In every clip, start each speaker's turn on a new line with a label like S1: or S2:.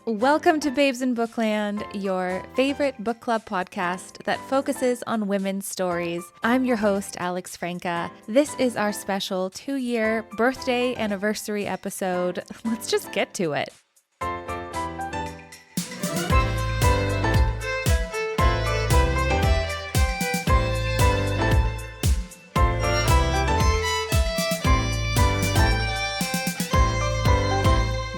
S1: Welcome to Babes in Bookland, your favorite book club podcast that focuses on women's stories. I'm your host, Alex Franca. This is our special 2-year birthday anniversary episode. Let's just get to it.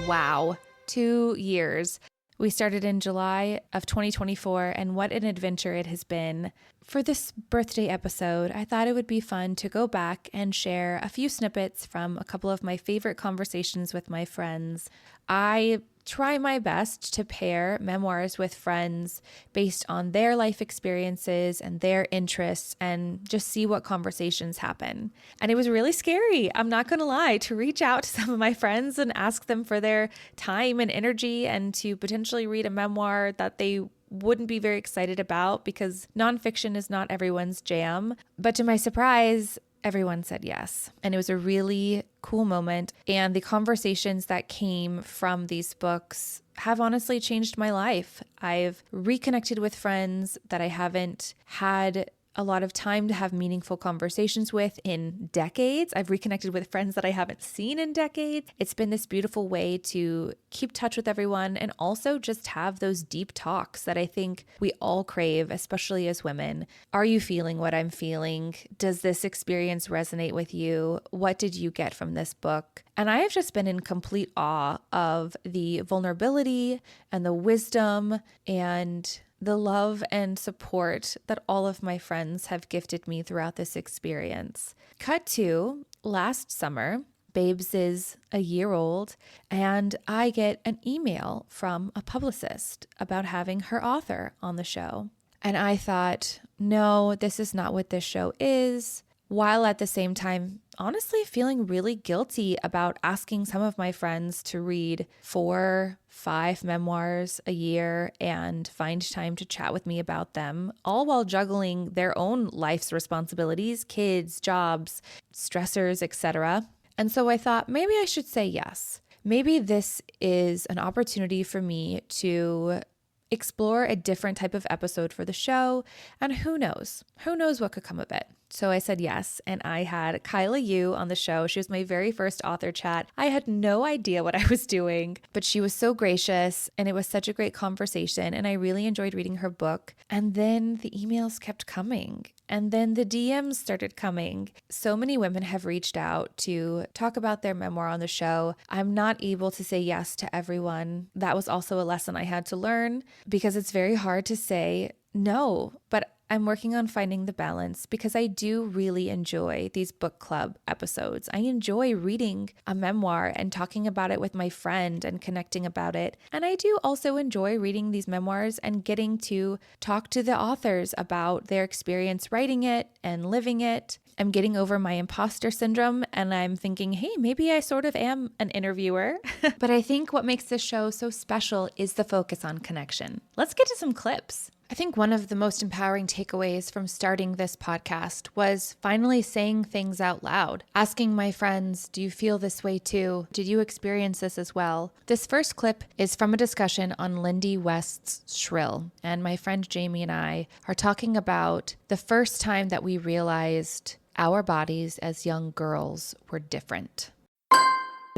S1: Wow. 2 years. We started in July of 2024, and what an adventure it has been. For this birthday episode, I thought it would be fun to go back and share a few snippets from a couple of my favorite conversations with my friends. I try my best to pair memoirs with friends based on their life experiences and their interests and just see what conversations happen. And it was really scary, I'm not going to lie, to reach out to some of my friends and ask them for their time and energy and to potentially read a memoir that they wouldn't be very excited about because nonfiction is not everyone's jam. But to my surprise, everyone said yes. And it was a really cool moment. And the conversations that came from these books have honestly changed my life. I've reconnected with friends that I haven't had a lot of time to have meaningful conversations with in decades. I've reconnected with friends that I haven't seen in decades. It's been this beautiful way to keep touch with everyone and also just have those deep talks that I think we all crave, especially as women. Are you feeling what I'm feeling? Does this experience resonate with you? What did you get from this book? And I have just been in complete awe of the vulnerability and the wisdom and the love and support that all of my friends have gifted me throughout this experience. Cut to last summer, Babes is a year old, and I get an email from a publicist about having her author on the show. And I thought, no, this is not what this show is, while at the same time, honestly feeling really guilty about asking some of my friends to read 4-5 memoirs a year and find time to chat with me about them, all while juggling their own life's responsibilities, kids, jobs, stressors, etc. And so I thought maybe I should say yes. Maybe this is an opportunity for me to explore a different type of episode for the show, and who knows what could come of it. So I said yes, and I had Kyla Yu on the show. She was my very first author chat. I had no idea what I was doing, but she was so gracious, and it was such a great conversation, and I really enjoyed reading her book. And then the emails kept coming, and then the DMs started coming. So many women have reached out to talk about their memoir on the show. I'm not able to say yes to everyone. That was also a lesson I had to learn because it's very hard to say no, but I'm working on finding the balance because I do really enjoy these book club episodes. I enjoy reading a memoir and talking about it with my friend and connecting about it. And I do also enjoy reading these memoirs and getting to talk to the authors about their experience writing it and living it. I'm getting over my imposter syndrome and I'm thinking, hey, maybe I sort of am an interviewer. But I think what makes this show so special is the focus on connection. Let's get to some clips. I think one of the most empowering takeaways from starting this podcast was finally saying things out loud, asking my friends, do you feel this way too? Did you experience this as well? This first clip is from a discussion on Lindy West's Shrill, and my friend Jamie and I are talking about the first time that we realized our bodies as young girls were different.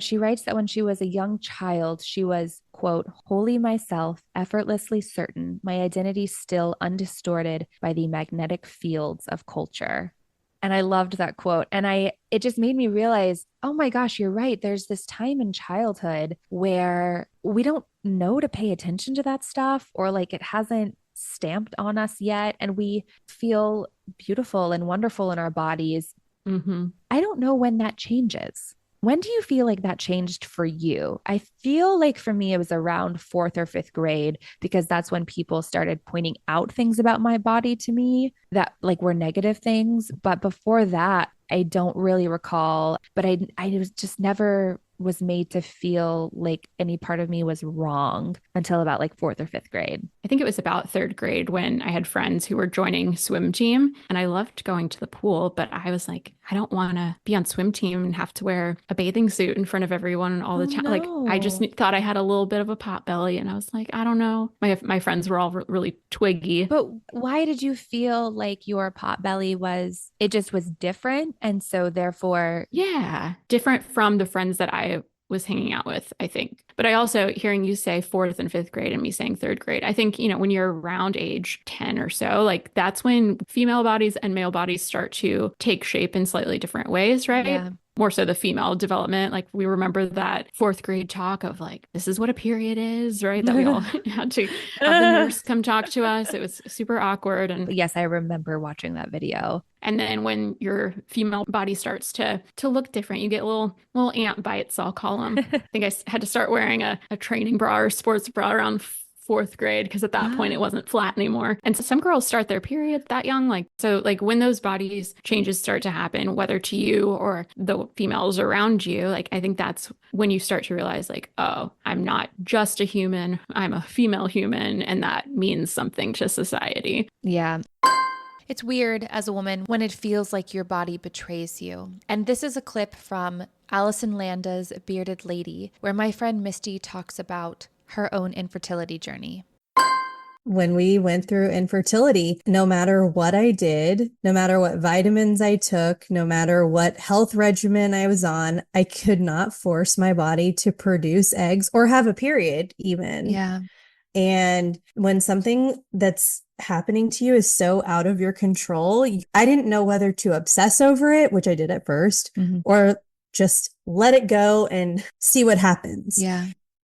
S1: She writes that when she was a young child, she was, quote, wholly myself, effortlessly certain, my identity still undistorted by the magnetic fields of culture. And I loved that quote. And it just made me realize, oh my gosh, you're right. There's this time in childhood where we don't know to pay attention to that stuff, or like it hasn't stamped on us yet. And we feel beautiful and wonderful in our bodies. I don't know when that changes. When do you feel like that changed for you? I feel like for me, it was around 4th or 5th grade, because that's when people started pointing out things about my body to me that like were negative things. But before that, I don't really recall, but I was just never was made to feel like any part of me was wrong until about like 4th or 5th grade.
S2: I think it was about 3rd grade when I had friends who were joining swim team, and I loved going to the pool, but I was like, I don't want to be on swim team and have to wear a bathing suit in front of everyone and all the
S1: Oh
S2: time. Like I just
S1: no.
S2: thought I had a little bit of a pot belly, and I was like, I don't know. My friends were all really twiggy.
S1: But why did you feel like your pot belly was, it just was different? And so therefore,
S2: Yeah, different from the friends that I was hanging out with, I think. But I also, hearing you say fourth and fifth grade and me saying third grade, I think, when you're around age 10 or so, like that's when female bodies and male bodies start to take shape in slightly different ways, right?
S1: yeah.
S2: More so the female development. Like we remember that fourth grade talk of like, this is what a period is, right? That we all had to have the nurse come talk to us. It was super awkward. And
S1: Yes, I remember watching that video.
S2: and then when your female body starts to look different, you get little ant bites, I'll call them. I think had to start wearing a training bra or sports bra around fourth grade because at that point it
S1: Ah,
S2: wasn't flat anymore. And so some girls start their period that young. Like when those bodies changes start to happen, whether to you or the females around you, like I think that's when you start to realize like, oh, I'm not just a human, I'm a female human, and that means something to society.
S1: yeah. It's weird as a woman when it feels like your body betrays you. And this is a clip from Alison Landa's Bearded Lady, where my friend Misty talks about her own infertility journey.
S3: When we went through infertility, no matter what I did, no matter what vitamins I took, no matter what health regimen I was on, I could not force my body to produce eggs or have a period even.
S1: Yeah.
S3: And when something that's happening to you is so out of your control, I didn't know whether to obsess over it, which I did at first, or just let it go and see what happens.
S1: Yeah.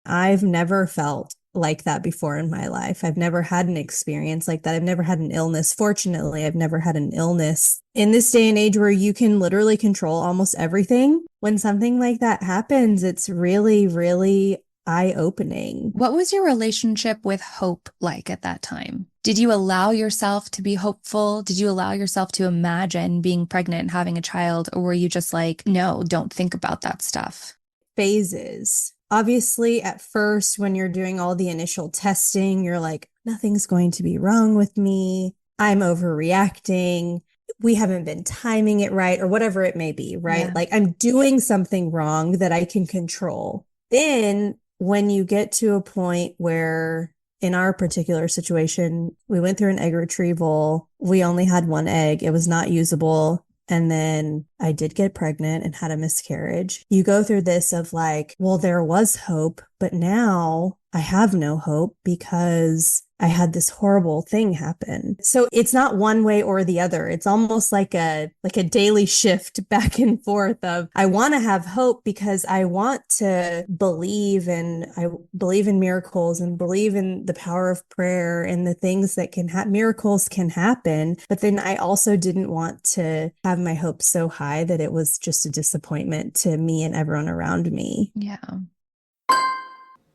S3: I've never felt like that before in my life. I've never had an experience like that. I've never had an illness. Fortunately, I've never had an illness. In this day and age where you can literally control almost everything, when something like that happens, it's really, really eye-opening.
S1: What was your relationship with hope like at that time? Did you allow yourself to be hopeful? Did you allow yourself to imagine being pregnant and having a child? Or were you just like, no, don't think about that stuff?
S3: Phases. Obviously, at first, when you're doing all the initial testing, you're like, nothing's going to be wrong with me. I'm overreacting. We haven't been timing it right, or whatever it may be, right?
S1: Yeah.
S3: Like I'm doing something wrong that I can control. Then when you get to a point where, in our particular situation, we went through an egg retrieval, we only had one egg, it was not usable. And then I did get pregnant and had a miscarriage. You go through this of like, well, there was hope, but now I have no hope because I had this horrible thing happen. So it's not one way or the other. It's almost like a daily shift back and forth of I want to have hope because I want to believe, and I believe in miracles and believe in the power of prayer and the things that can miracles can happen. But then I also didn't want to have my hopes so high that it was just a disappointment to me and everyone around me.
S1: Yeah.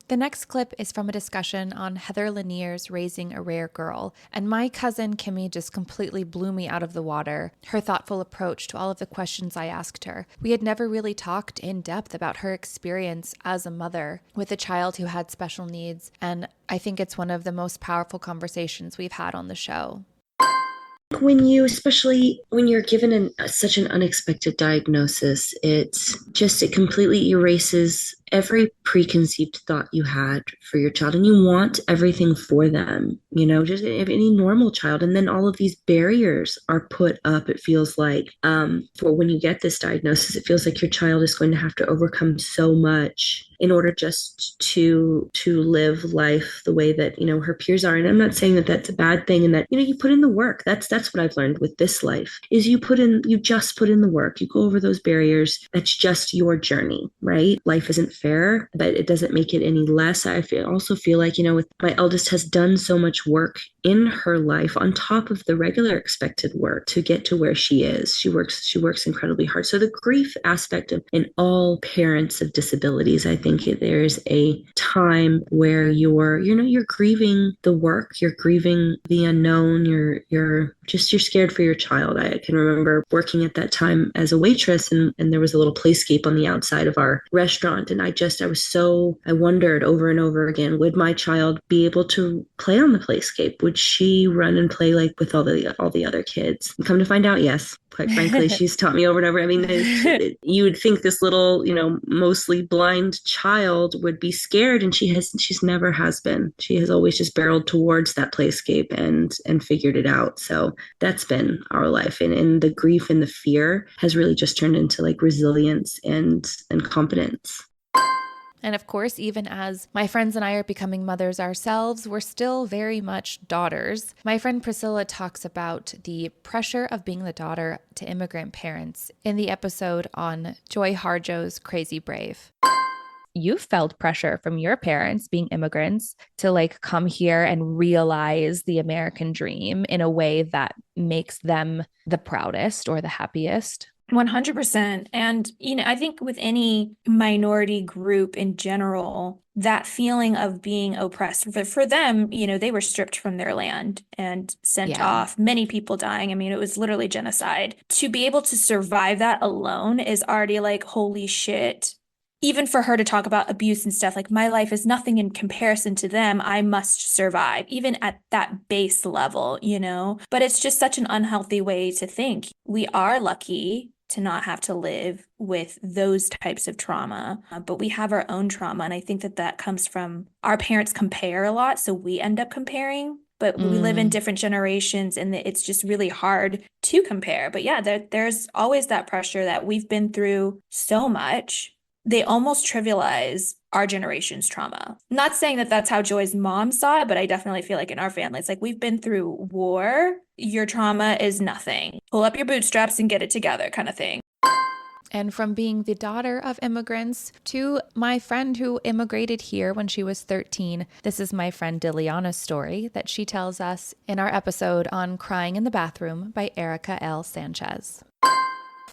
S1: The next clip is from a discussion on Heather Lanier's Raising a Rare Girl, and my cousin Kimmy just completely blew me out of the water. Her thoughtful approach to all of the questions I asked her. We had never really talked in depth about her experience as a mother with a child who had special needs, and I think it's one of the most powerful conversations we've had on the show.
S4: Especially when you're given such an unexpected diagnosis, it completely erases every preconceived thought you had for your child, and you want everything for them, just any normal child. And then all of these barriers are put up. It feels like, for when you get this diagnosis, it feels like your child is going to have to overcome so much in order just to live life the way that, her peers are. And I'm not saying that that's a bad thing, and that, you put in the work. That's what I've learned with this life is you just put in the work. You go over those barriers. That's just your journey, right? Life isn't fair, but it doesn't make it any less. I also feel like, with my eldest has done so much work in her life on top of the regular expected work to get to where she is. She works incredibly hard. So the grief aspect of in all parents of disabilities, I think there's a time where you're grieving the work, you're grieving the unknown, you're scared for your child. I can remember working at that time as a waitress, and there was a little playscape on the outside of our restaurant, and I wondered over and over again, would my child be able to play on the playscape? Would she run and play like with all the other kids? And come to find out, yes. Quite frankly, she's taught me over and over. I mean, you would think this little, mostly blind child would be scared, and she's never has been. She has always just barreled towards that playscape and figured it out. So that's been our life. And the grief and the fear has really just turned into like resilience and confidence.
S1: And of course, even as my friends and I are becoming mothers ourselves, we're still very much daughters. My friend Priscilla talks about the pressure of being the daughter to immigrant parents in the episode on Joy Harjo's Crazy Brave. You felt pressure from your parents being immigrants to like come here and realize the American dream in a way that makes them the proudest or the happiest.
S5: 100%. And, I think with any minority group in general, that feeling of being oppressed for them, they were stripped from their land and sent off, many people dying. I mean, it was literally genocide. To be able to survive that alone is already like, holy shit. Even for her to talk about abuse and stuff, like my life is nothing in comparison to them. I must survive, even at that base level, But it's just such an unhealthy way to think. We are lucky to not have to live with those types of trauma, but we have our own trauma. And I think that comes from our parents compare a lot. So we end up comparing, but we live in different generations and it's just really hard to compare. But yeah, there's always that pressure that we've been through so much. They almost trivialize our generation's trauma. Not saying that that's how Joy's mom saw it, but I definitely feel like in our family, it's like we've been through war. Your trauma is nothing. Pull up your bootstraps and get it together kind of thing.
S1: And from being the daughter of immigrants to my friend who immigrated here when she was 13, this is my friend Diliana's story that she tells us in our episode on Crying in the Bathroom by Erica L. Sanchez.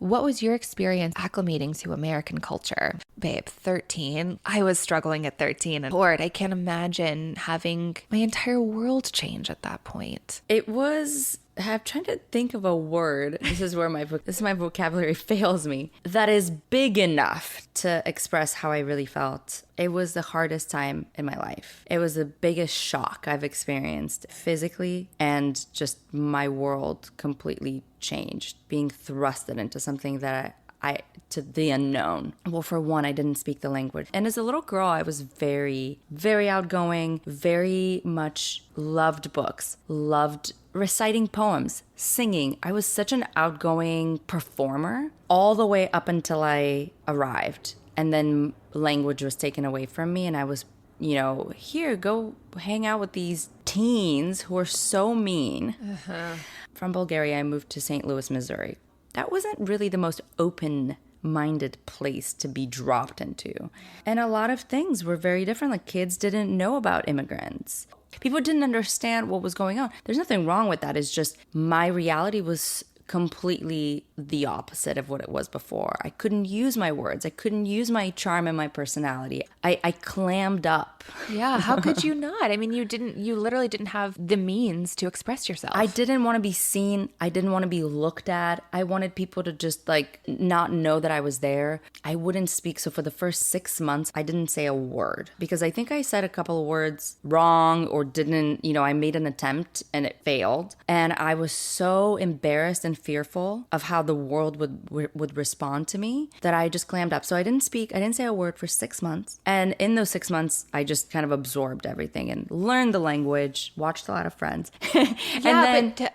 S1: What was your experience acclimating to American culture? Babe, 13. I was struggling at 13. And Lord, I can't imagine having my entire world change at that point.
S6: It was, I'm trying to think of a word. This is where my vocabulary fails me. That is big enough to express how I really felt. It was the hardest time in my life. It was the biggest shock I've experienced physically, and just my world completely changed, being thrusted into something that to the unknown. Well, for one, I didn't speak the language. And as a little girl, I was very, very outgoing, very much loved books, loved reciting poems, singing. I was such an outgoing performer all the way up until I arrived. And then language was taken away from me, and I was, here, go hang out with these teens who are so mean. From Bulgaria, I moved to St. Louis, Missouri. That wasn't really the most open-minded place to be dropped into. And a lot of things were very different. Like, kids didn't know about immigrants. People didn't understand what was going on. There's nothing wrong with that. It's just my reality was completely the opposite of what it was before. I couldn't use my words. I couldn't use my charm and my personality. I clammed up.
S1: Yeah, how could you not? I mean, you literally didn't have the means to express yourself.
S6: I didn't want to be seen. I didn't want to be looked at. I wanted people to just not know that I was there. I wouldn't speak. So for the first 6 months, I didn't say a word because I think I said a couple of words wrong or didn't, I made an attempt and it failed. And I was so embarrassed and fearful of how the world would respond to me that I just clammed up. So I didn't speak. I didn't say a word for 6 months. And in those 6 months, I just kind of absorbed everything and learned the language, watched a lot of Friends.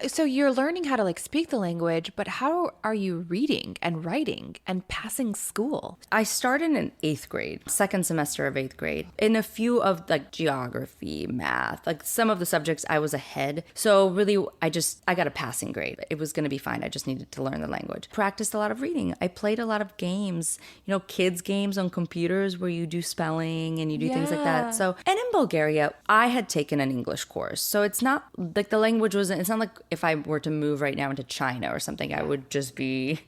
S1: So you're learning how to speak the language, but how are you reading and writing and passing school?
S6: I started in 8th grade, second semester of 8th grade. In a few of geography, math, some of the subjects I was ahead. So really, I got a passing grade. It was going to be fine. I just needed to learn the language. Practiced a lot of reading. I played a lot of games, kids games on computers where you do spelling and you do things like that. So, and in Bulgaria, I had taken an English course. So it's not the language wasn't, it's not like if I were to move right now into China or something, I would just be,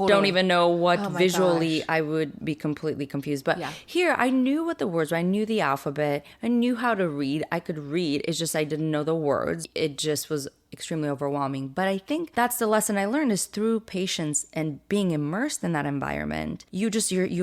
S6: don't even know what visually I would be completely confused. But here I knew what the words were. I knew the alphabet. I knew how to read. I could read. It's just I didn't know the words. It just was extremely overwhelming. But I think that's the lesson I learned is through patience and being immersed in that environment. You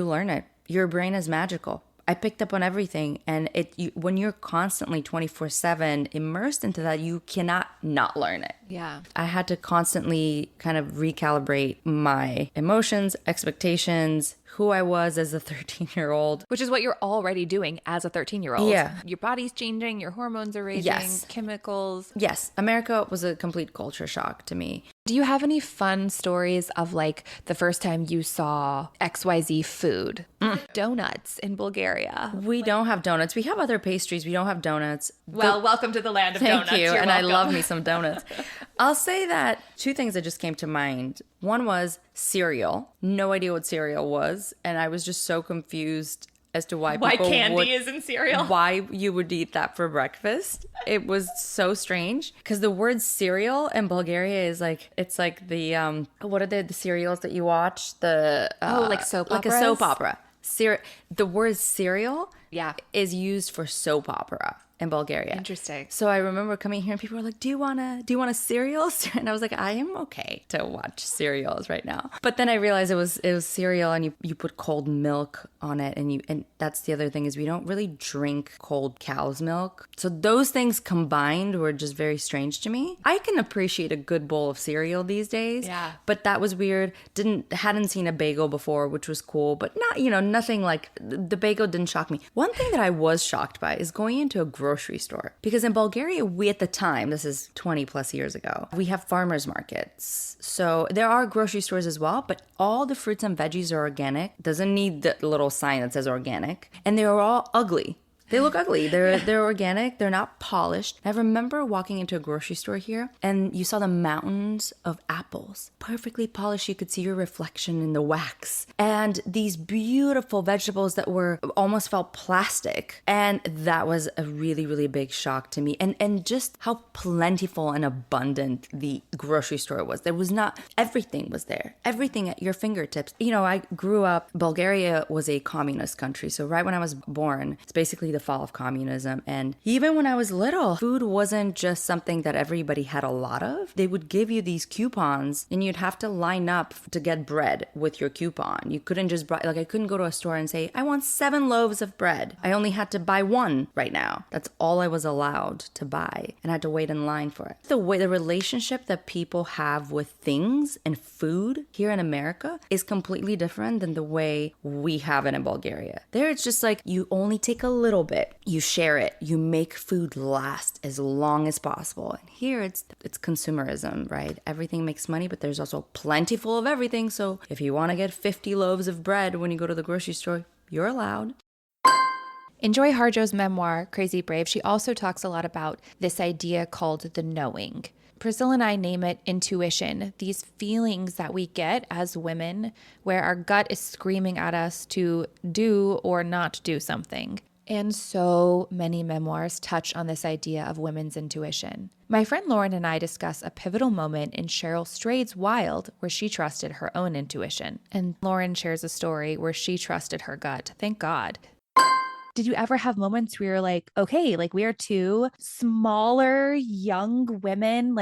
S6: learn it. your brain is magical. I picked up on everything, and when you're constantly 24/7 immersed into that, you cannot not learn it.
S1: Yeah.
S6: I had to constantly kind of recalibrate my emotions, expectations, who I was as a 13-year-old.
S1: Which is what you're already doing as a 13-year-old.
S6: Yeah.
S1: Your body's changing, your hormones are raging,
S6: Yes.
S1: chemicals.
S6: Yes, America was a complete culture shock to me.
S1: Do you have any fun stories of like the first time you saw XYZ food? Donuts in Bulgaria.
S6: We don't have donuts. We have other pastries. We don't have donuts.
S1: Well, welcome to the land of
S6: Thank
S1: donuts.
S6: you.
S1: You're
S6: And I
S1: welcome.
S6: love me some donuts. I'll say that two things that just came to mind. One was cereal. No idea what cereal was. And I was just so confused as to why people
S1: is in cereal.
S6: why you would eat that for breakfast. It was so strange because the word cereal in Bulgaria is like, it's like the what are the cereals that you watch? The
S1: like soap
S6: like
S1: operas?
S6: a soap opera. The word cereal
S1: Yeah.
S6: is used for soap opera in Bulgaria.
S1: Interesting.
S6: So I remember coming here and people were like, do you want a cereal? And I was like, I am okay to watch cereals right now. But then I realized it was cereal, and you put cold milk on it, and that's the other thing is we don't really drink cold cow's milk. So those things combined were just very strange to me. I can appreciate a good bowl of cereal these days.
S1: Yeah.
S6: But that was weird. Hadn't seen a bagel before, which was cool, but not, nothing like the bagel didn't shock me. One thing that I was shocked by is going into a grocery store, because in Bulgaria, we at the time, this is 20 plus years ago, we have farmers markets. So there are grocery stores as well, but all the fruits and veggies are organic. Doesn't need the little sign that says organic, and they are all ugly. They look ugly. They're organic. They're not polished. I remember walking into a grocery store here, and you saw the mountains of apples, perfectly polished. You could see your reflection in the wax, and these beautiful vegetables that were almost felt plastic. And that was a really, really big shock to me. And just how plentiful and abundant the grocery store was. There was not everything was there. Everything at your fingertips. I grew up. Bulgaria was a communist country, so right when I was born, it's basically the fall of communism. And even when I was little, food wasn't just something that everybody had a lot of. They would give you these coupons, and you'd have to line up to get bread with your coupon. You couldn't just buy, I couldn't go to a store and say, I want 7 loaves of bread. I only had to buy 1 right now. That's all I was allowed to buy, and I had to wait in line for it. The relationship that people have with things and food here in America is completely different than the way we have it in Bulgaria. There, it's just like you only take a little bit, you share it, you make food last as long as possible. And here it's consumerism, right? Everything makes money, but there's also plentiful of everything. So if you want to get 50 loaves of bread when you go to the grocery store, you're allowed.
S1: In Joy Harjo's memoir, Crazy Brave, she also talks a lot about this idea called the knowing. Priscilla and I name it intuition, these feelings that we get as women where our gut is screaming at us to do or not do something. And so many memoirs touch on this idea of women's intuition. My friend Lauren and I discuss a pivotal moment in Cheryl Strayed's Wild where she trusted her own intuition. And Lauren shares a story where she trusted her gut. Thank God. Did you ever have moments where you're like, okay, we are 2 smaller, young women,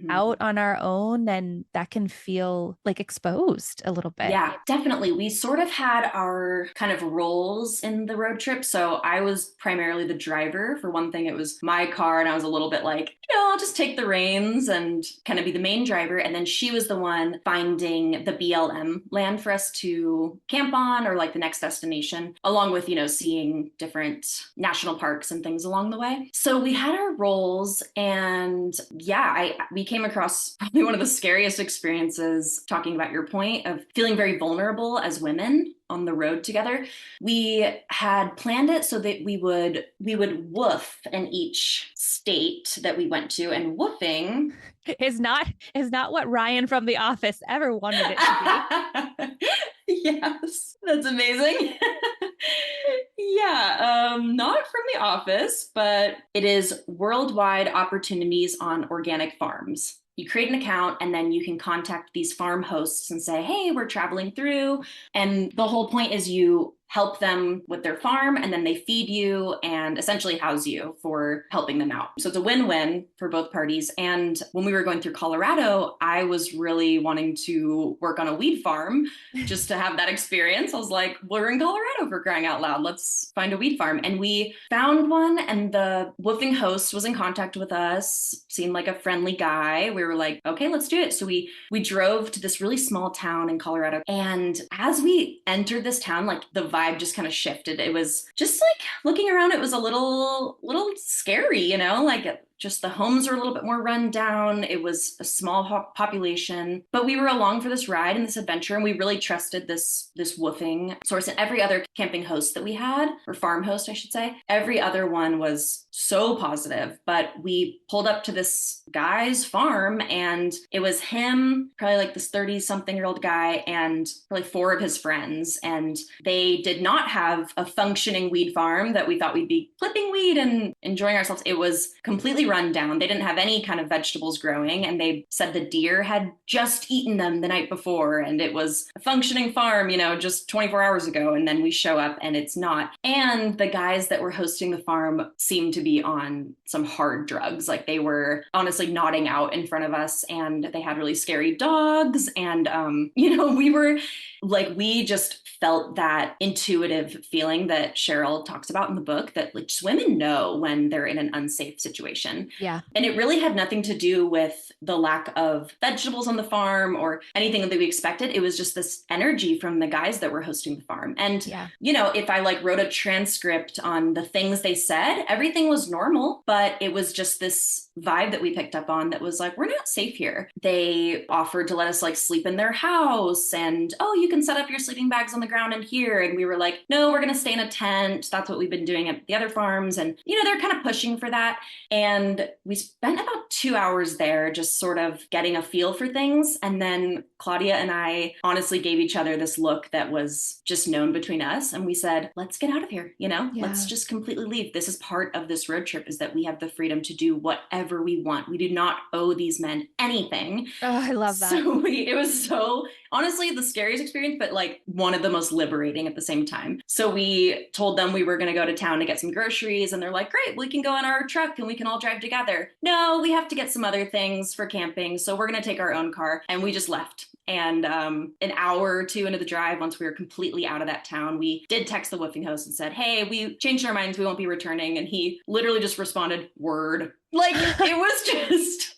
S1: out on our own, and that can feel exposed a little bit?
S7: Yeah, definitely. We sort of had our kind of roles in the road trip. So I was primarily the driver. For one thing, it was my car, and I was a little bit I'll just take the reins and kind of be the main driver. And then she was the one finding the BLM land for us to camp on, or the next destination, along with, seeing different national parks and things along the way. So we had our roles, and we came across probably one of the scariest experiences, talking about your point of feeling very vulnerable as women on the road together. We had planned it so that we would woof in each state that we went to, and woofing
S1: is not what Ryan from The Office ever wanted it to be.
S7: Yes, that's amazing. Not from The Office, but it is worldwide opportunities on organic farms. You create an account, and then you can contact these farm hosts and say, hey, we're traveling through. And the whole point is you help them with their farm, and then they feed you and essentially house you for helping them out. So it's a win-win for both parties. And when we were going through Colorado, I was really wanting to work on a weed farm just to have that experience. I was like, we're in Colorado, for crying out loud. Let's find a weed farm. And we found one, and the woofing host was in contact with us, seemed like a friendly guy. We were like, okay, let's do it. So we drove to this really small town in Colorado. And as we entered this town, like the vibe just kind of shifted. It was just like looking around, it was a little scary, you know, like just the homes are a little bit more run down. It was a small population, but we were along for this ride and this adventure, and we really trusted this woofing source. And every other camping host that we had, or farm host, I should say, every other one was so positive. But we pulled up to this guy's farm, and it was him, probably like this 30-something-year-old guy, and probably 4 of his friends. And they did not have a functioning weed farm that we thought we'd be clipping weed and enjoying ourselves. It was completely run down. They didn't have any kind of vegetables growing, and they said the deer had just eaten them the night before, and it was a functioning farm, you know, just 24 hours ago. And then we show up and it's not. And the guys that were hosting the farm seemed to be on some hard drugs. Like they were honestly nodding out in front of us, and they had really scary dogs. And, you know, we just felt that intuitive feeling that Cheryl talks about in the book, that like just women know when they're in an unsafe situation.
S1: Yeah.
S7: And it really had nothing to do with the lack of vegetables on the farm or anything that we expected. It was just this energy from the guys that were hosting the farm. And, you know, if I like wrote a transcript on the things they said, everything was normal, but it was just this vibe that we picked up on that was like, we're not safe here. They offered to let us like sleep in their house, and, oh, you can set up your sleeping bags on the ground in here. And we were like, no, we're going to stay in a tent. That's what we've been doing at the other farms. And, you know, they're kind of pushing for that. And we spent about 2 hours there just sort of getting a feel for things. And then Claudia and I honestly gave each other this look that was just known between us. And we said, let's get out of here. You know, let's just completely leave. This is part of this road trip, is that we have the freedom to do whatever we want. We do not owe these men anything.
S1: Oh, I love that.
S7: So it was so honestly the scariest experience, but like one of the most liberating at the same time. So we told them we were going to go to town to get some groceries, and they're like, great, we can go in our truck and we can all drive together. No, we have to get some other things for camping, so we're going to take our own car. And we just left. And an hour or two into the drive, once we were completely out of that town, we did text the woofing host and said, hey, we changed our minds, we won't be returning. And he literally just responded, word. Like, it was just,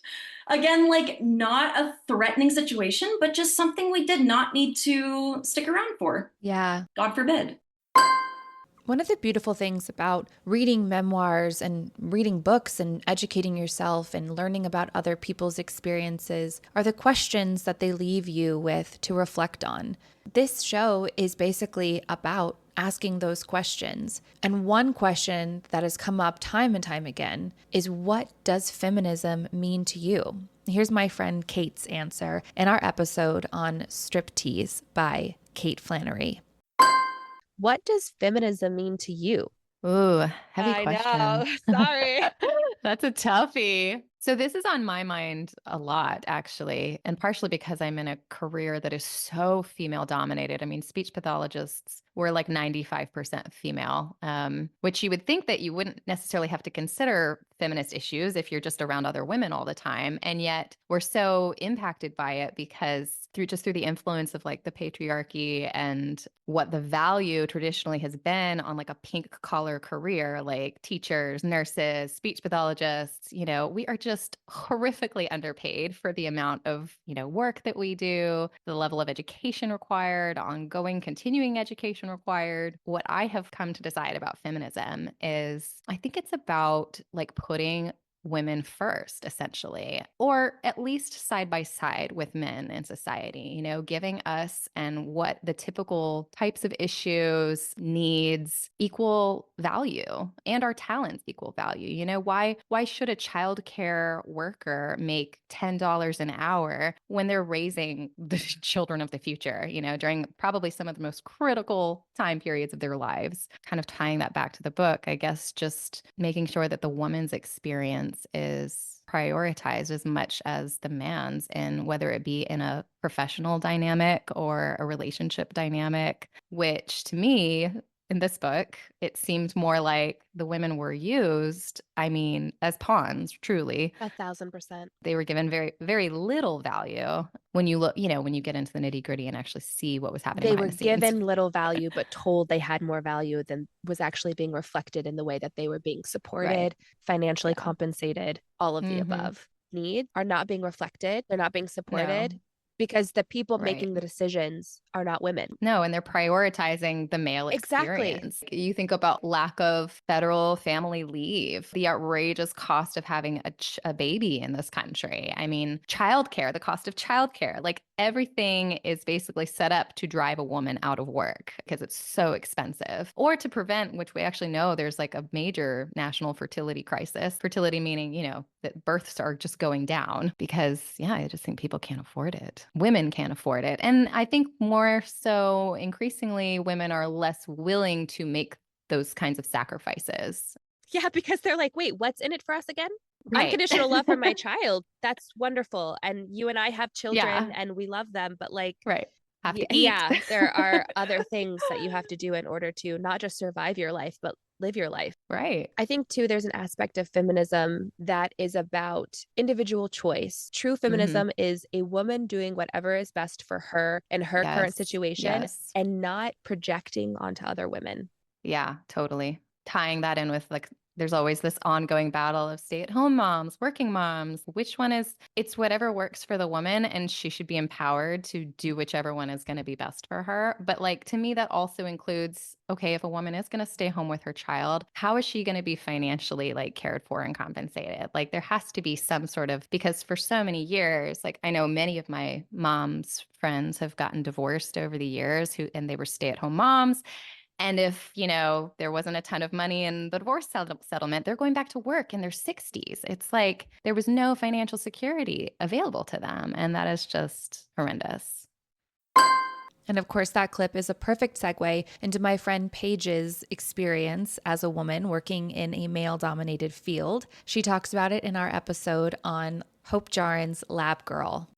S7: again, like not a threatening situation, but just something we did not need to stick around for.
S1: Yeah.
S7: God forbid.
S1: One of the beautiful things about reading memoirs and reading books and educating yourself and learning about other people's experiences are the questions that they leave you with to reflect on. This show is basically about asking those questions. And one question that has come up time and time again is, what does feminism mean to you? Here's my friend Kate's answer in our episode on Striptease by Kate Flannery. What does feminism mean to you?
S8: Ooh, heavy question.
S1: I know. Sorry.
S8: That's a toughie. So this is on my mind a lot, actually, and partially because I'm in a career that is so female dominated. I mean, speech pathologists were like 95% female, which you would think that you wouldn't necessarily have to consider feminist issues if you're just around other women all the time. And yet we're so impacted by it because through the influence of like the patriarchy and what the value traditionally has been on like a pink collar career, like teachers, nurses, speech pathologists, you know, we are just horrifically underpaid for the amount of, you know, work that we do, the level of education required, ongoing continuing education required. What I have come to decide about feminism is I think it's about like putting women first, essentially, or at least side by side with men in society, you know, giving us and what the typical types of issues, needs, equal value, and our talents equal value. You know, why should a childcare worker make $10 an hour when they're raising the children of the future, you know, during probably some of the most critical time periods of their lives? Kind of tying that back to the book, I guess, just making sure that the woman's experience woman's is prioritized as much as the man's, and whether it be in a professional dynamic or a relationship dynamic, which to me, in this book, it seemed more like the women were used, I mean, as pawns, truly.
S9: 1,000%.
S8: They were given very, very little value when you look, when you get into the nitty gritty and actually see what was happening
S9: They were
S8: behind the scenes.
S9: given little value, but told they had more value than was actually being reflected in the way that they were being supported, financially compensated, all of the above. Needs are not being reflected. They're not being supported because the people making the decisions are not women.
S8: No, and they're prioritizing the male experience. You think about lack of federal family leave, the outrageous cost of having a baby in this country. I mean, childcare, the cost of childcare, like everything is basically set up to drive a woman out of work because it's so expensive, or to prevent, which we actually know there's like a major national fertility crisis. Fertility meaning, that births are just going down because, I just think people can't afford it. Women can't afford it. And I think more so, increasingly, women are less willing to make those kinds of sacrifices.
S9: Yeah, because they're like, wait, what's in it for us again?
S8: Right.
S9: Unconditional love for my child. That's wonderful. And you and I have children and we love them, but like,
S8: have to eat.
S9: Yeah, there are other things that you have to do in order to not just survive your life, but live your life.
S8: Right.
S9: I think too, there's an aspect of feminism that is about individual choice. True feminism is a woman doing whatever is best for her in her current situation and not projecting onto other women.
S8: Yeah, totally. Tying that in with like, there's always this ongoing battle of stay-at-home moms, working moms. Which one it's whatever works for the woman, and she should be empowered to do whichever one is going to be best for her. But like, to me, that also includes, okay, if a woman is going to stay home with her child, how is she going to be financially like cared for and compensated? Like there has to be some sort of, because for so many years, like I know many of my mom's friends have gotten divorced over the years and they were stay-at-home moms. And if, there wasn't a ton of money in the divorce settlement, they're going back to work in their 60s. It's like there was no financial security available to them. And that is just horrendous.
S1: And of course, that clip is a perfect segue into my friend Paige's experience as a woman working in a male-dominated field. She talks about it in our episode on Hope Jaren's Lab Girl.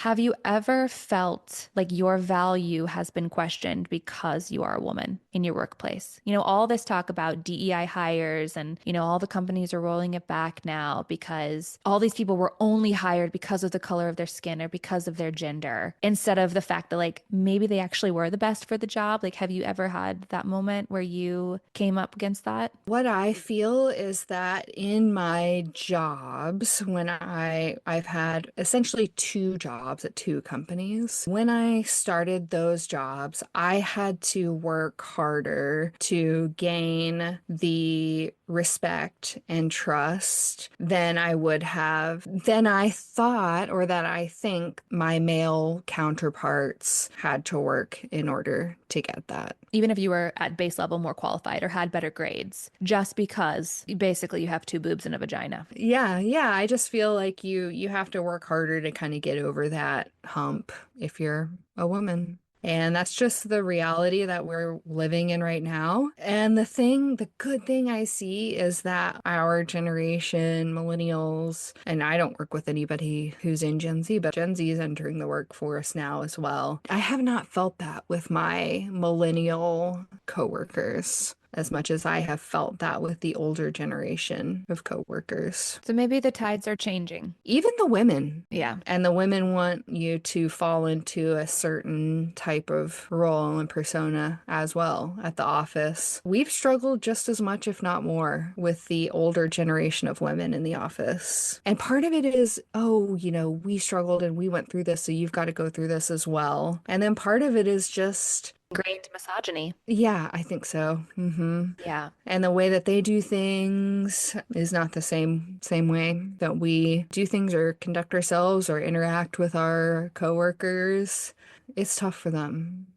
S1: Have you ever felt like your value has been questioned because you are a woman in your workplace? All this talk about DEI hires and, all the companies are rolling it back now because all these people were only hired because of the color of their skin or because of their gender, instead of the fact that like maybe they actually were the best for the job. Like, have you ever had that moment where you came up against that?
S10: What I feel is that in my jobs, when I've had essentially 2 jobs at 2 companies. When I started those jobs, I had to work harder to gain the respect and trust than I would have, than I thought, or that I think my male counterparts had to work in order to get that.
S1: Even if you were at base level more qualified or had better grades, just because basically you have 2 boobs and a vagina.
S10: Yeah. I just feel like you have to work harder to kind of get over that hump if you're a woman. And that's just the reality that we're living in right now. And the good thing I see is that our generation, millennials, and I don't work with anybody who's in Gen Z, but Gen Z is entering the workforce now as well. I have not felt that with my millennial coworkers as much as I have felt that with the older generation of coworkers.
S1: So maybe the tides are changing.
S10: Even the women.
S1: Yeah.
S10: And the women want you to fall into a certain type of role and persona as well at the office. We've struggled just as much, if not more, with the older generation of women in the office. And part of it is, we struggled and we went through this, so you've got to go through this as well. And then part of it is just
S1: ingrained misogyny.
S10: Yeah, I think so.
S1: Yeah.
S10: And the way that they do things is not the same way that we do things or conduct ourselves or interact with our coworkers. It's tough for them.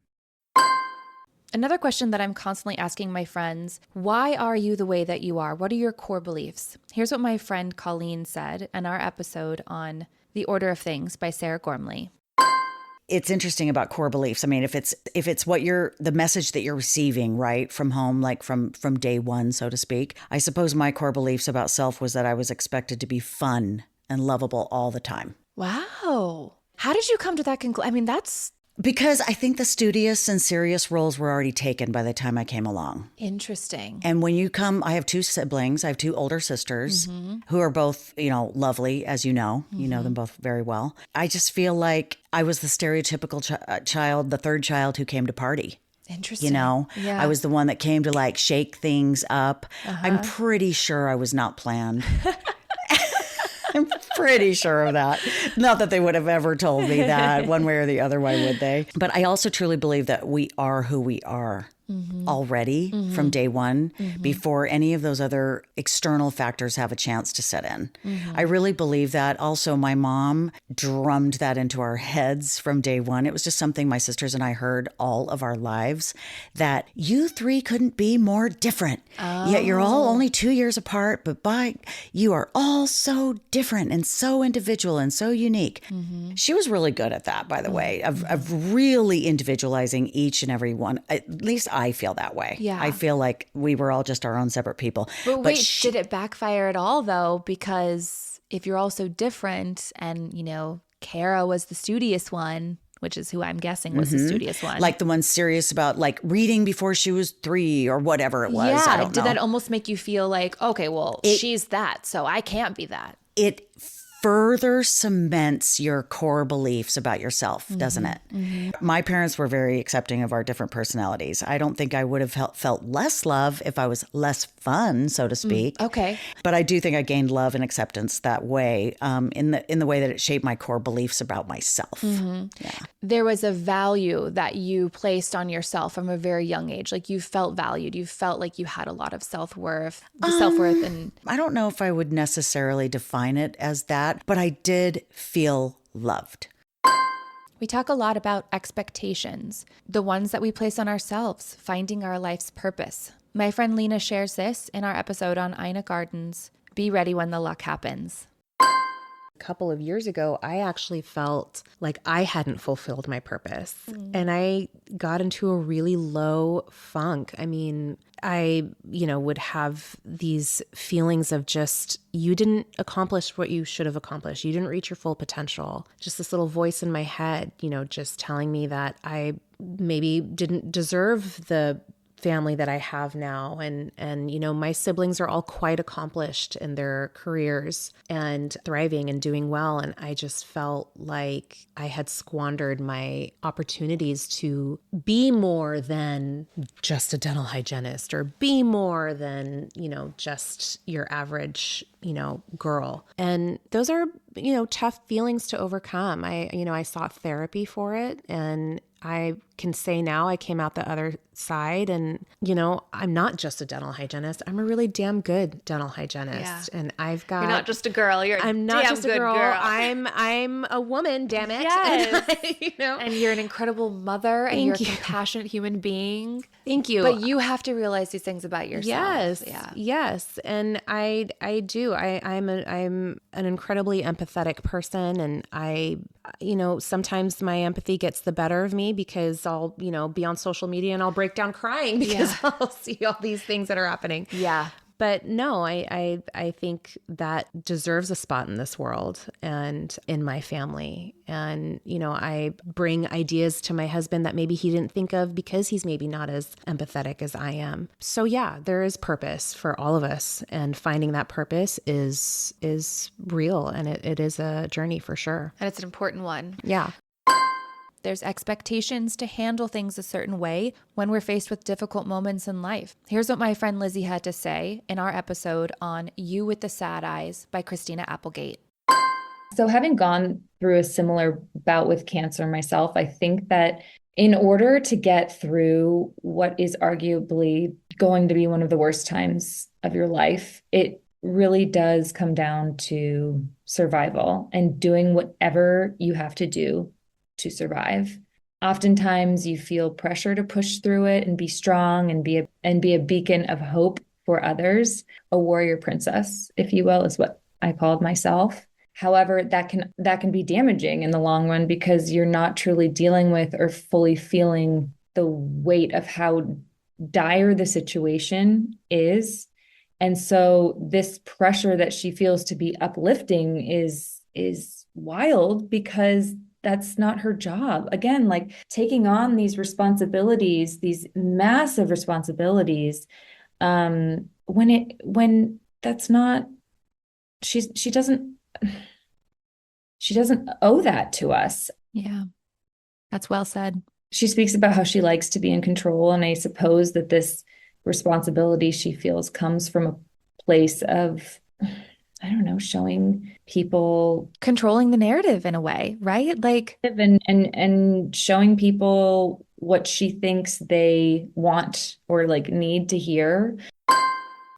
S1: Another question that I'm constantly asking my friends, why are you the way that you are? What are your core beliefs? Here's what my friend Colleen said in our episode on The Order of Things by Sarah Gormley.
S11: it's interesting about core beliefs. I mean, if it's what the message that you're receiving, right, from home, like from day one, so to speak, I suppose my core beliefs about self was that I was expected to be fun and lovable all the time.
S1: Wow. How did you come to that conclusion? I mean, that's
S11: because I think the studious and serious roles were already taken by the time I came along.
S1: Interesting.
S11: And when you come, I have 2 siblings. I have 2 older sisters who are both, lovely, as you know. You know them both very well. I just feel like I was the stereotypical child, the third child who came to party.
S1: Interesting.
S11: I was the one that came to like shake things up. I'm pretty sure I was not planned. I'm pretty sure of that. Not that they would have ever told me that one way or the other, why would they? But I also truly believe that we are who we are already from day one before any of those other external factors have a chance to set in. I really believe that. Also, my mom drummed that into our heads from day one. It was just something my sisters and I heard all of our lives, that you 3 couldn't be more different. Yet you're all only 2 years apart, but you are all so different and so individual and so unique. She was really good at that, by the way, of really individualizing each and every one. At least I feel that way.
S1: Yeah.
S11: I feel like we were all just our own separate people.
S1: But wait, did it backfire at all though? Because if you're all so different and, Kara was the studious one, which is who I'm guessing was the studious one.
S11: Like the one serious about like reading before she was 3 or whatever it was.
S1: Yeah.
S11: I don't know.
S1: Did that almost make you feel like, okay, well, she's that, so I can't be that?
S11: It further cements your core beliefs about yourself, doesn't it? My parents were very accepting of our different personalities. I don't think I would have felt less love if I was less fun, so to speak.
S1: Okay.
S11: But I do think I gained love and acceptance that way, in the way that it shaped my core beliefs about myself. Yeah.
S1: There was a value that you placed on yourself from a very young age. Like you felt valued. You felt like you had a lot of self-worth. And
S11: I don't know if I would necessarily define it as that, but I did feel loved.
S1: we talk a lot about expectations, the ones that we place on ourselves, finding our life's purpose. My friend Lena shares this in our episode on Ina Gardens, Be Ready When the Luck Happens.
S12: Couple of years ago, I actually felt like I hadn't fulfilled my purpose. And I got into a really low funk. I mean, I, would have these feelings of just, you didn't accomplish what you should have accomplished. You didn't reach your full potential. Just this little voice in my head, just telling me that I maybe didn't deserve the family that I have now. And my siblings are all quite accomplished in their careers and thriving and doing well. And I just felt like I had squandered my opportunities to be more than just a dental hygienist or be more than, just your average, girl. And those are, tough feelings to overcome. I sought therapy for it, and I can say now I came out the other side and, I'm not just a dental hygienist. I'm a really damn good dental hygienist. Yeah. And I've got...
S9: You're not just a girl.
S12: I'm not just a girl. I'm a woman, damn it.
S1: Yes. And you're an incredible mother and you're a compassionate human being.
S12: Thank you.
S1: But you have to realize these things about yourself.
S12: Yes.
S1: Yeah.
S12: Yes. And I do. I'm an incredibly empathetic person, and sometimes my empathy gets the better of me because I'll, be on social media and I'll break down crying because I'll see all these things that are happening.
S1: Yeah.
S12: But no, I think that deserves a spot in this world and in my family. And, I bring ideas to my husband that maybe he didn't think of because he's maybe not as empathetic as I am. So yeah, there is purpose for all of us, and finding that purpose is real, and it is a journey for sure.
S1: And it's an important one.
S12: Yeah.
S1: There's expectations to handle things a certain way when we're faced with difficult moments in life. Here's what my friend Lizzie had to say in our episode on You with the Sad Eyes by Christina Applegate.
S13: So having gone through a similar bout with cancer myself, I think that in order to get through what is arguably going to be one of the worst times of your life, it really does come down to survival and doing whatever you have to do to survive. Oftentimes you feel pressure to push through it and be strong and be a beacon of hope for others. A warrior princess, if you will, is what I called myself. However, that can be damaging in the long run because you're not truly dealing with or fully feeling the weight of how dire the situation is. And so this pressure that she feels to be uplifting is wild because that's not her job. Again, like taking on these responsibilities, these massive responsibilities, when that's not, she doesn't owe that to us.
S2: Yeah, that's well said.
S13: She speaks about how she likes to be in control, and I suppose that this responsibility she feels comes from a place of, I don't know, showing people,
S1: controlling the narrative in a way, right? Like,
S13: and showing people what she thinks they want or like need to hear.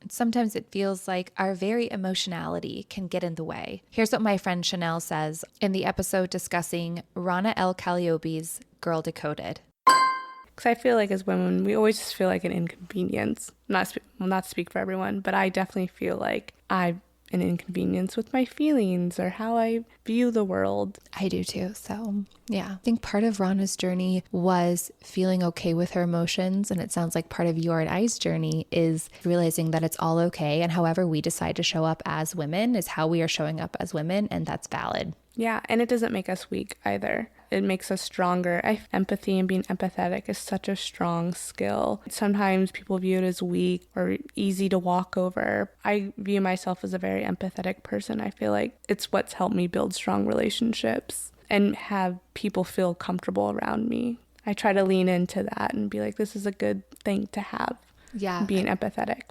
S1: Sometimes it feels like our very emotionality can get in the way. Here's what my friend Chanel says in the episode discussing Rana El Calliope's Girl Decoded.
S14: Because I feel like as women, we always just feel like an inconvenience. Not to speak for everyone, but I definitely feel like I'm an inconvenience with my feelings or how I view the world.
S1: I do too. So yeah, I think part of Rana's journey was feeling okay with her emotions. And it sounds like part of your and I's journey is realizing that it's all okay. And however we decide to show up as women is how we are showing up as women. And that's valid.
S14: Yeah, and it doesn't make us weak either. It makes us stronger. Empathy and being empathetic is such a strong skill. Sometimes people view it as weak or easy to walk over. I view myself as a very empathetic person. I feel like it's what's helped me build strong relationships and have people feel comfortable around me. I try to lean into that and be like, this is a good thing to have.
S1: Yeah.
S14: Being empathetic.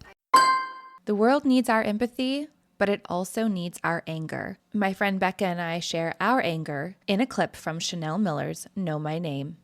S1: The world needs our empathy, but it also needs our anger. My friend Becca and I share our anger in a clip from Chanel Miller's Know My Name.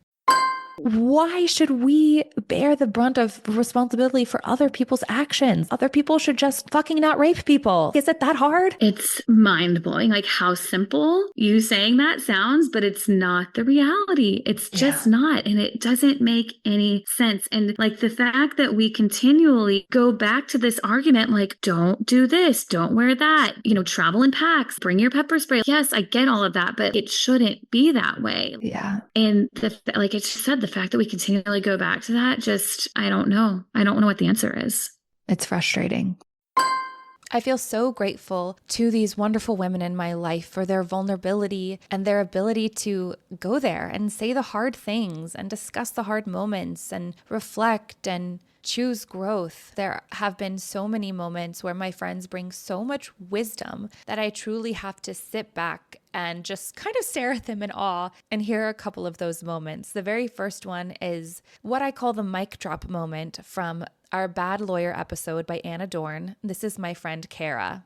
S1: Why should we bear the brunt of responsibility for other people's actions? Other people should just fucking not rape people. Is it that hard?
S15: It's mind-blowing, like how simple you saying that sounds, but it's not the reality. It's just not, and it doesn't make any sense. And like the fact that we continually go back to this argument, like, don't do this, don't wear that, travel in packs, bring your pepper spray. Yes, I get all of that, but it shouldn't be that way.
S1: Yeah.
S15: And like I just said, the fact that we continually go back to that, I don't know. I don't know what the answer is.
S1: It's frustrating. I feel so grateful to these wonderful women in my life for their vulnerability and their ability to go there and say the hard things and discuss the hard moments and reflect and choose growth. There have been so many moments where my friends bring so much wisdom that I truly have to sit back and just kind of stare at them in awe. And here are a couple of those moments. The very first one is what I call the mic drop moment from our Bad Lawyer episode by Anna Dorn. This is my friend Kara.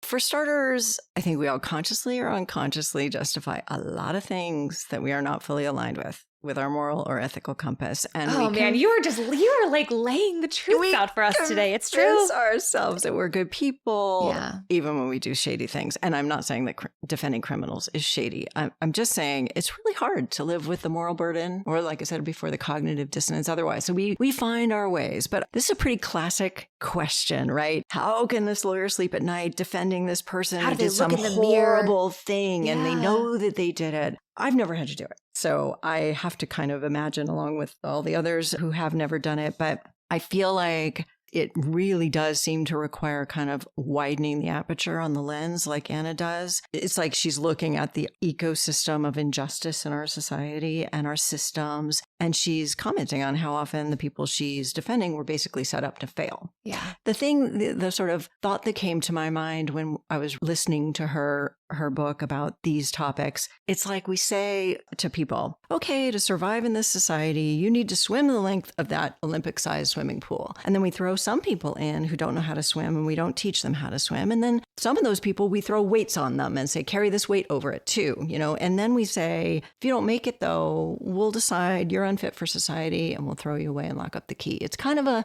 S16: For starters, I think we all consciously or unconsciously justify a lot of things that we are not fully aligned with our moral or ethical compass. And
S1: you are like laying the truth out for us today. It's true.
S16: Ourselves that we're good people,
S1: yeah,
S16: even when we do shady things. And I'm not saying that defending criminals is shady. I'm just saying it's really hard to live with the moral burden, or like I said before, the cognitive dissonance otherwise. So we find our ways. But this is a pretty classic question, right? How can this lawyer sleep at night defending this person who did some horrible thing and they know that they did it? I've never had to do it. So I have to kind of imagine along with all the others who have never done it. But I feel like it really does seem to require kind of widening the aperture on the lens like Anna does. It's like she's looking at the ecosystem of injustice in our society and our systems. And she's commenting on how often the people she's defending were basically set up to fail.
S1: Yeah.
S16: The sort of thought that came to my mind when I was listening to her book about these topics, it's like we say to people, okay, to survive in this society, you need to swim the length of that Olympic-sized swimming pool. And then we throw some people in who don't know how to swim and we don't teach them how to swim. And then some of those people, we throw weights on them and say, carry this weight over it too, And then we say, if you don't make it though, we'll decide you're unfit for society and we'll throw you away and lock up the key. It's kind of a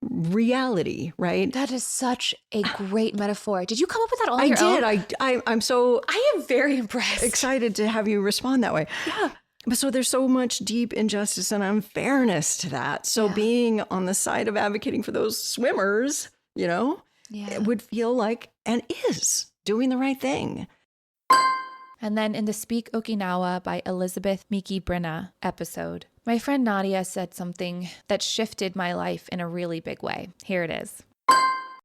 S16: reality, right?
S1: That is such a great metaphor. Did you come up with that all on your own?
S16: I did. I'm so...
S1: I am very impressed.
S16: Excited to have you respond that way.
S1: Yeah.
S16: But so there's so much deep injustice and unfairness to that. So being on the side of advocating for those swimmers,
S1: Yeah.
S16: would feel like and is doing the right thing.
S1: And then in the Speak Okinawa by Elizabeth Miki Brinna episode, my friend Nadia said something that shifted my life in a really big way. Here it is.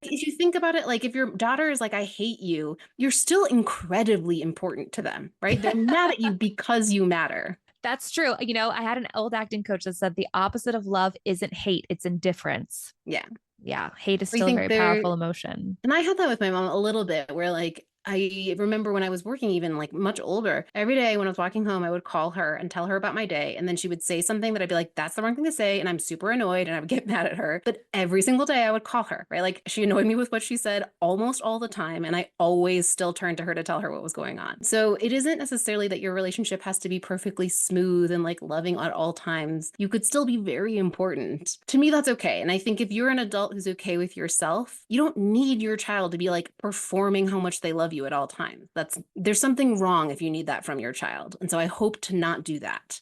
S17: If you think about it, like if your daughter is like, I hate you, you're still incredibly important to them, right? They're mad at you because you matter.
S9: That's true. You know, I had an old acting coach that said the opposite of love isn't hate, it's indifference.
S17: Yeah.
S9: Yeah. Hate is
S17: I
S9: still a
S17: think
S9: very
S17: they're-
S9: powerful emotion.
S17: And I had that with my mom a little bit where like, I remember when I was working even like much older, every day when I was walking home, I would call her and tell her about my day. And then she would say something that I'd be like, that's the wrong thing to say. And I'm super annoyed and I would get mad at her. But every single day I would call her, right? Like she annoyed me with what she said almost all the time. And I always still turned to her to tell her what was going on. So it isn't necessarily that your relationship has to be perfectly smooth and like loving at all times. You could still be very important. To me, that's okay. And I think if you're an adult who's okay with yourself, you don't need your child to be like performing how much they love you at all times. There's something wrong if you need that from your child. And so I hope to not do that.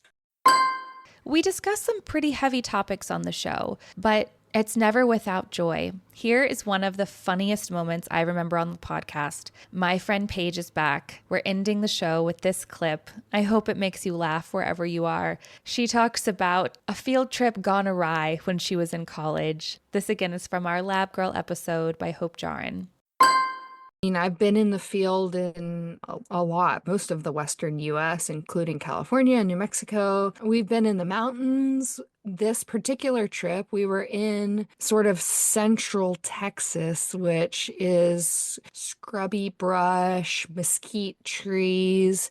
S1: We discussed some pretty heavy topics on the show, but it's never without joy. Here is one of the funniest moments I remember on the podcast. My friend Paige is back. We're ending the show with this clip. I hope it makes you laugh wherever you are. She talks about a field trip gone awry when she was in college. This again is from our Lab Girl episode by Hope Jarin.
S10: I've been in the field in a lot, most of the Western US, including California and New Mexico. We've been in the mountains. This particular trip, we were in sort of central Texas, which is scrubby brush, mesquite trees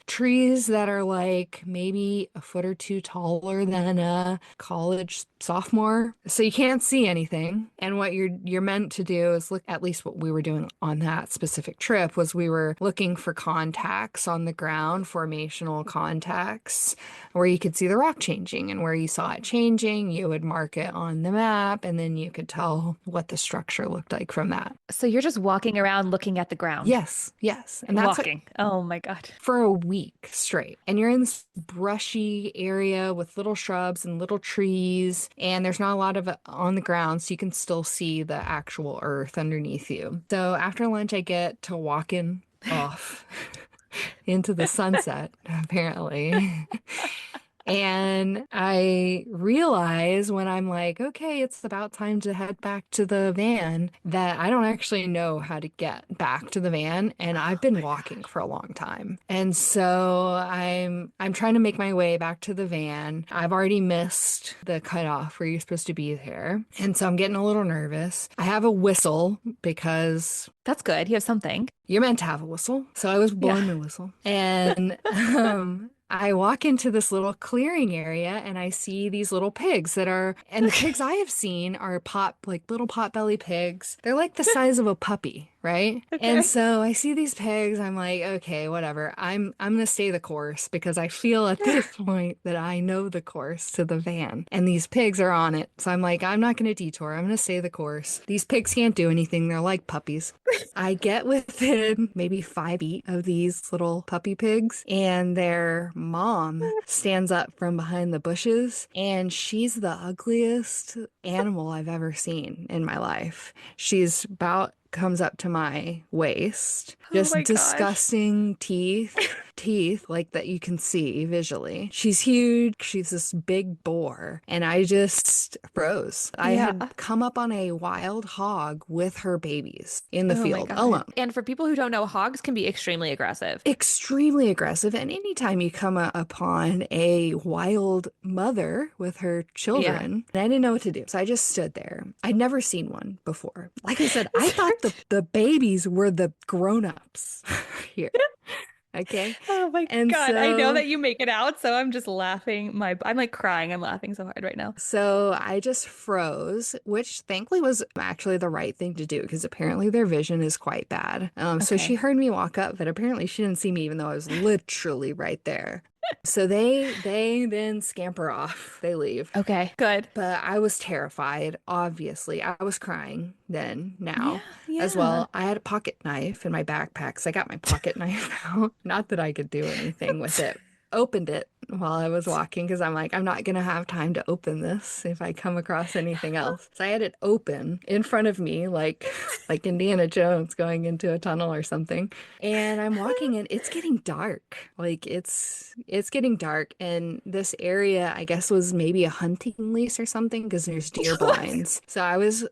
S10: that are like maybe a foot or two taller than a college sophomore. So you can't see anything. And what you're meant to do is look, at least what we were doing on that specific trip was we were looking for contacts on the ground, formational contacts, where you could see the rock changing, and where you saw it changing, you would mark it on the map, and then you could tell what the structure looked like from that.
S9: So you're just walking around looking at the ground.
S10: Yes. And that's
S9: walking. Oh my God.
S10: For a week straight. And you're in this brushy area with little shrubs and little trees, and there's not a lot of it on the ground, so you can still see the actual earth underneath you. So after lunch, I get to walking off into the sunset, apparently. And I realize when I'm like, okay, it's about time to head back to the van, that I don't actually know how to get back to the van. And I've been walking for a long time. And so I'm trying to make my way back to the van. I've already missed the cutoff where you're supposed to be there. And so I'm getting a little nervous. I have a whistle because
S9: that's good. You have something.
S10: You're meant to have a whistle. So I was blowing my whistle. And I walk into this little clearing area and I see these little pigs and the pigs I have seen are little potbelly pigs. They're like the size of a puppy, right? Okay. And so I see these pigs. I'm like, okay, whatever. I'm going to stay the course because I feel at this point that I know the course to the van and these pigs are on it. So I'm like, I'm not going to detour. I'm going to stay the course. These pigs can't do anything. They're like puppies. I get within maybe 5 feet of these little puppy pigs, and their mom stands up from behind the bushes, and she's the ugliest animal I've ever seen in my life. She's comes up to my waist, just disgusting teeth like that you can see visually. She's huge. She's this big boar, and I just froze. I had come up on a wild hog with her babies in the field alone.
S9: And for people who don't know, hogs can be extremely aggressive.
S10: And anytime you come upon a wild mother with her children, and I didn't know what to do. So I just stood there. I'd never seen one before. Like I said, I thought the babies were the grown-ups here. Okay.
S9: Oh my God. I know that you make it out, so I'm just laughing. I'm like crying. I'm laughing so hard right now.
S10: So I just froze, which thankfully was actually the right thing to do because apparently their vision is quite bad. So she heard me walk up, but apparently she didn't see me even though I was literally right there. So they then scamper off. They leave.
S9: Okay, good.
S10: But I was terrified, obviously. I was crying now as well. I had a pocket knife in my backpack, so I got my pocket knife out. Not that I could do anything with it. Opened it, while I was walking because I'm like, I'm not going to have time to open this if I come across anything else. So I had it open in front of me, like Indiana Jones going into a tunnel or something. And I'm walking and it's getting dark. Like it's getting dark. And this area, I guess, was maybe a hunting lease or something because there's deer blinds. So I was,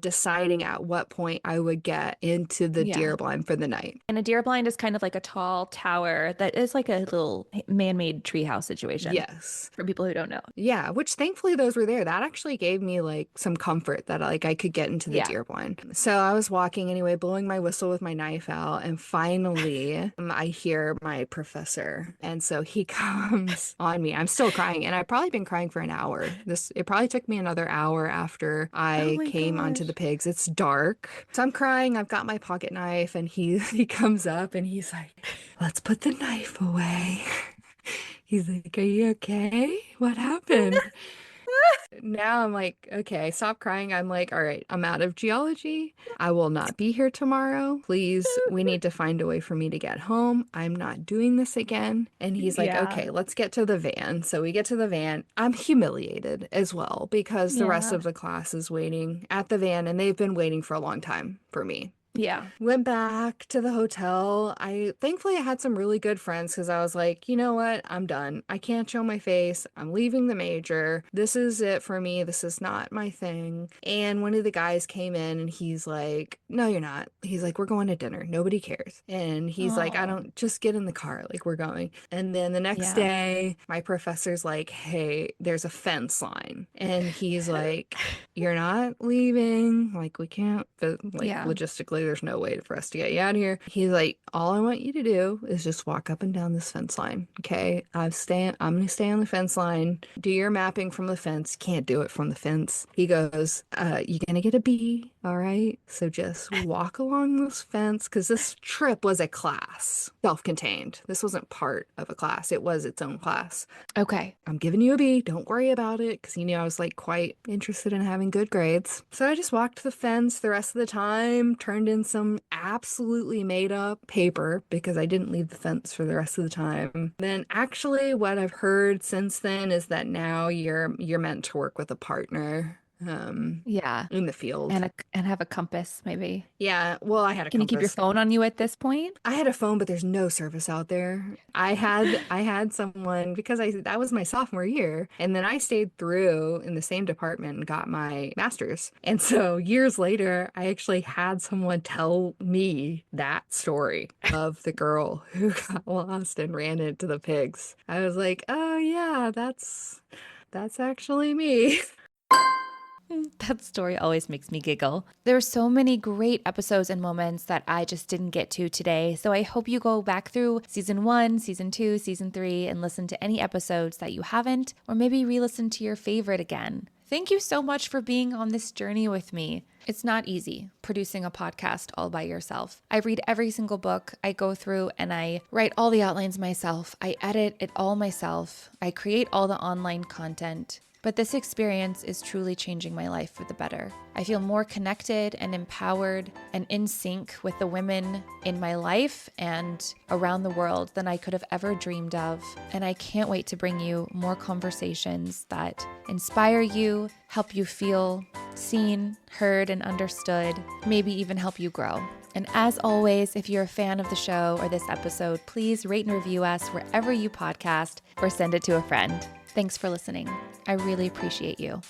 S10: deciding at what point I would get into the deer blind for the night.
S1: And a deer blind is kind of like a tall tower that is like a little man-made treehouse situation.
S10: Yes.
S1: For people who don't know.
S10: Yeah, which thankfully those were there. That actually gave me like some comfort that like I could get into the deer blind. So I was walking anyway, blowing my whistle with my knife out, and finally I hear my professor. And so he comes on me. I'm still crying, and I've probably been crying for an hour. It probably took me another hour after I came onto the pigs. It's dark. So I'm crying. I've got my pocket knife, and he comes up and he's like, "Let's put the knife away." He's like, "Are you okay? What happened?" Now I'm like, okay, stop crying. I'm like, all right, I'm out of geology. I will not be here tomorrow. Please, we need to find a way for me to get home. I'm not doing this again. And he's like, okay, let's get to the van. So we get to the van. I'm humiliated as well because the rest of the class is waiting at the van, and they've been waiting for a long time for me.
S1: Yeah.
S10: Went back to the hotel. Thankfully I had some really good friends because I was like, you know what? I'm done. I can't show my face. I'm leaving the major. This is it for me. This is not my thing. And one of the guys came in and he's like, no, you're not. He's like, we're going to dinner. Nobody cares. And he's like, I don't, just get in the car. Like, we're going. And then the next day, my professor's like, hey, there's a fence line. And he's like, you're not leaving. Like, we can't, logistically, there's no way for us to get you out of here. He's like, all I want you to do is just walk up and down this fence line. Okay. I'm going to stay on the fence line. Do your mapping from the fence. Can't do it from the fence. He goes, you're going to get a B. All right. So just walk along this fence. Cause this trip was a class, self-contained. This wasn't part of a class. It was its own class.
S1: Okay.
S10: I'm giving you a B. Don't worry about it. Cause he knew I was like quite interested in having good grades. So I just walked the fence the rest of the time, turned in some absolutely made up paper because I didn't leave the fence for the rest of the time. Then actually what I've heard since then is that now you're meant to work with a partner in the field
S1: and have a compass maybe.
S10: Yeah, well, I had a
S1: Can
S10: compass.
S1: You keep your phone on you at this point?
S10: I had a phone, but there's no service out there. I had someone because that was my sophomore year, and then I stayed through in the same department and got my master's. And so years later, I actually had someone tell me that story of the girl who got lost and ran into the pigs. I was like, oh yeah, that's actually me.
S1: That story always makes me giggle. There are so many great episodes and moments that I just didn't get to today, so I hope you go back through season 1, season 2, season 3, and listen to any episodes that you haven't, or maybe re-listen to your favorite again. Thank you so much for being on this journey with me. It's not easy producing a podcast all by yourself. I read every single book, I go through and I write all the outlines myself, I edit it all myself, I create all the online content. But this experience is truly changing my life for the better. I feel more connected and empowered and in sync with the women in my life and around the world than I could have ever dreamed of. And I can't wait to bring you more conversations that inspire you, help you feel seen, heard, and understood, maybe even help you grow. And as always, if you're a fan of the show or this episode, please rate and review us wherever you podcast or send it to a friend. Thanks for listening. I really appreciate you.